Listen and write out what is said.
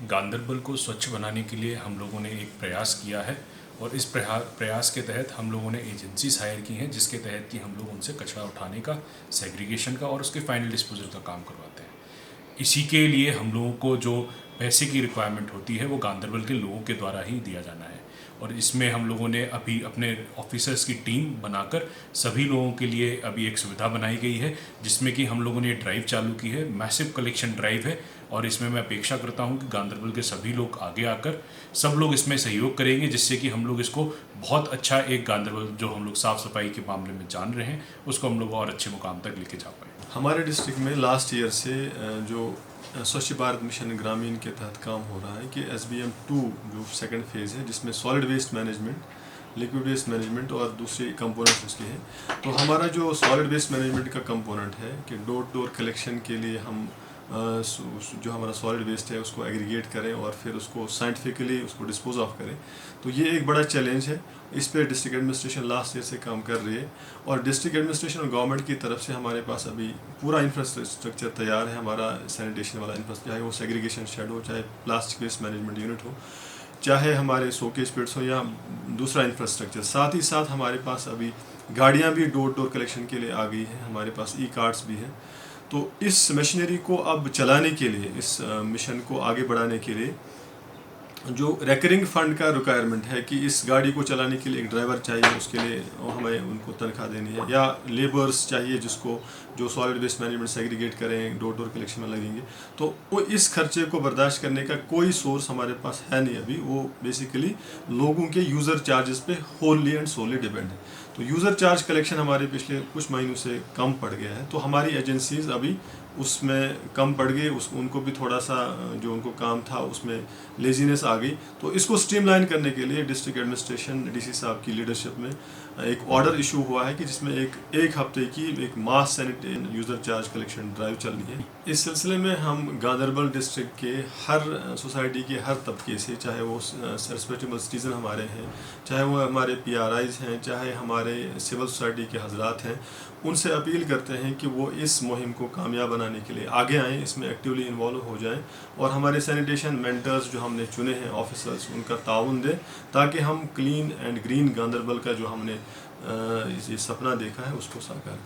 गांदरबल को स्वच्छ बनाने के लिए हम लोगों ने एक प्रयास किया है और इस प्रयास के तहत हम लोगों ने एजेंसीज हायर की हैं, जिसके तहत कि हम लोग उनसे कचरा उठाने का, सेग्रीगेशन का और उसके फाइनल डिस्पोजल का काम करवाते हैं। इसी के लिए हम लोगों को जो पैसे की रिक्वायरमेंट होती है वो गांदरबल के लोगों के द्वारा ही दिया जाना है। और इसमें हम लोगों ने अभी अपने ऑफिसर्स की टीम बनाकर सभी लोगों के लिए अभी एक सुविधा बनाई गई है, जिसमें कि हम लोगों ने ड्राइव चालू की है, मैसिव कलेक्शन ड्राइव है। और इसमें मैं अपेक्षा करता हूं कि गांदरबल के सभी लोग आगे आकर सब लोग इसमें सहयोग करेंगे, जिससे कि हम लोग इसको बहुत अच्छा एक गांदरबल जो हम लोग साफ़ सफाई के मामले में जान रहे हैं उसको हम लोग और अच्छे मुकाम तक लेके जा पाए। हमारे डिस्ट्रिक्ट में लास्ट ईयर से जो स्वच्छ भारत मिशन ग्रामीण के तहत काम हो रहा है कि SBM-2 जो सेकंड फेज़ है, जिसमें solid waste management, liquid waste management और दूसरे कंपोनेंट्स उसके हैं। तो हमारा जो सॉलिड वेस्ट मैनेजमेंट का कंपोनेंट है कि डोर टू डोर कलेक्शन के लिए हम जो हमारा सॉलिड वेस्ट है उसको एग्रीगेट करें और फिर उसको साइंटिफिकली उसको डिस्पोज ऑफ करें। तो ये एक बड़ा चैलेंज है, इस पे डिस्ट्रिक्ट एडमिनिस्ट्रेशन लास्ट ईयर से काम कर रही है और डिस्ट्रिक्ट एडमिनिस्ट्रेशन और गवर्नमेंट की तरफ से हमारे पास अभी पूरा इंफ्रास्ट्रक्चर तैयार है। हमारा सैनिटेशन वाला इंफ्रास्ट्रक्चर, चाहे वो सेग्रीगेशन शेड हो, चाहे प्लास्टिक वेस्ट मैनेजमेंट यूनिट हो, चाहे हमारे सोकेज पिट्स हो या दूसरा इंफ्रास्ट्रक्चर। साथ ही साथ हमारे पास अभी गाड़ियाँ भी डोर टू डोर कलेक्शन के लिए आ गई हैं, हमारे पास कार्ड्स भी हैं। तो इस मशीनरी को अब चलाने के लिए, इस मिशन को आगे बढ़ाने के लिए जो रेकरिंग फंड का रिक्वायरमेंट है कि इस गाड़ी को चलाने के लिए एक ड्राइवर चाहिए, उसके लिए हमें उनको तनख्वाह देनी है, या लेबर्स चाहिए जिसको जो सॉलिड वेस्ट मैनेजमेंट सेग्रीगेट करें, डोर डोर कलेक्शन में लगेंगे। तो वो इस खर्चे को बर्दाश्त करने का कोई सोर्स हमारे पास है नहीं अभी। वो बेसिकली लोगों के यूज़र चार्जेस पे होली एंड सोली डिपेंड है। तो यूज़र चार्ज कलेक्शन हमारे पिछले कुछ महीनों से कम पड़ गया है, तो हमारी एजेंसीज अभी उसमें कम पड़ गए, उनको भी थोड़ा सा जो उनको काम था उसमें लेजीनेस आ गई। तो इसको स्ट्रीमलाइन करने के लिए डिस्ट्रिक्ट एडमिनिस्ट्रेशन DC साहब की लीडरशिप में एक ऑर्डर इशू हुआ है कि जिसमें एक हफ्ते की एक mass sanitation user charge collection drive चलनी है। इस सिलसिले में हम गांदरबल डिस्ट्रिक्ट के हर सोसाइटी के हर तबके से, चाहे वो रिस्पेक्टेबल सिटीज़न हमारे हैं, चाहे वो हमारे PRIs हैं, चाहे हमारे सिविल सोसाइटी के हजरात हैं, उनसे अपील करते हैं कि वो इस मुहिम को कामयाब बनाने के लिए आगे आएँ, इसमें एक्टिवली इन्वॉल्व हो जाएं और हमारे सैनिटेशन मेंटर्स जो हमने चुने हैं ऑफिसर्स, उनका ताउन दें, ताकि हम क्लीन एंड ग्रीन गांदरबल का जो हमने ये सपना देखा है उसको साकार